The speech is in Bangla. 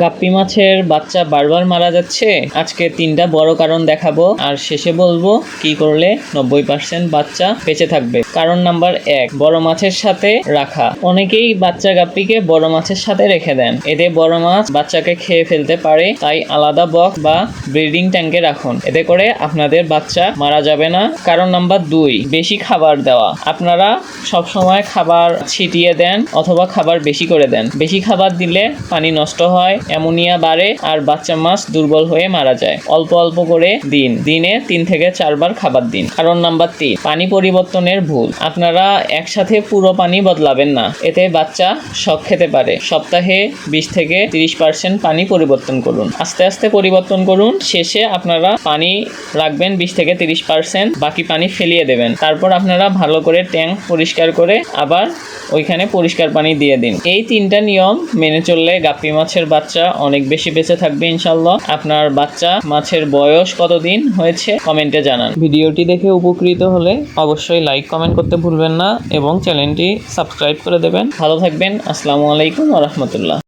গাপ্পি মাছের বাচ্চা বারবার মারা যাচ্ছে। আজকে 3টা বড় কারণ দেখাবো আর শেষে বলবো কি করলে 90% বাচ্চা বেঁচে থাকবে। কারণ নাম্বার 1, বড় মাছের সাথে রাখা। অনেকেই বাচ্চা গাপ্পিকে বড় মাছের সাথে রেখে দেন, এতে বড় মাছ বাচ্চাকে খেয়ে ফেলতে পারে। তাই আলাদা বক্স বা ব্রিডিং ট্যাঙ্কে রাখুন, এতে করে আপনাদের বাচ্চা মারা যাবে না। কারণ নাম্বার 2, বেশি খাবার দেওয়া। আপনারা সবসময় খাবার ছিটিয়ে দেন অথবা খাবার বেশি করে দেন। বেশি খাবার দিলে পানি নষ্ট হয়, অ্যামোনিয়া বাড়ে আর বাচ্চা মাছ দুর্বল হয়ে মারা যায়। অল্প অল্প করে দিন, দিনে 3 থেকে 4 বার খাবার দিন। কারণ নাম্বার 3, পানি পরিবর্তনের ভুল। আপনারা একসাথে পুরো পানি বদলাবেন না, এতে বাচ্চা শক খেতে পারে। সপ্তাহে 20 থেকে 30% পানি পরিবর্তন করুন, আস্তে আস্তে পরিবর্তন করুন। শেষে আপনারা পানি রাখবেন 20 থেকে 30%, বাকি পানি ফেলিয়ে দেবেন। তারপর আপনারা ভালো করে ট্যাঙ্ক পরিষ্কার করে আবার ওইখানে পরিষ্কার পানি দিয়ে দিন। এই 3টা নিয়ম মেনে চললে গাপ্পি মাছের বাচ্চা অনেক বেশি বেঁচে থাকবে ইনশাল্লাহ। আপনার বাচ্চা মাছের বয়স কতদিন হয়েছে কমেন্টে জানান। ভিডিওটি দেখে উপকৃত হলে অবশ্যই লাইক কমেন্ট করতে ভুলবেন না এবং চ্যানেলটি সাবস্ক্রাইব করে দেবেন। ভালো থাকবেন। আসসালামু আলাইকুম ওয়া রাহমাতুল্লাহ।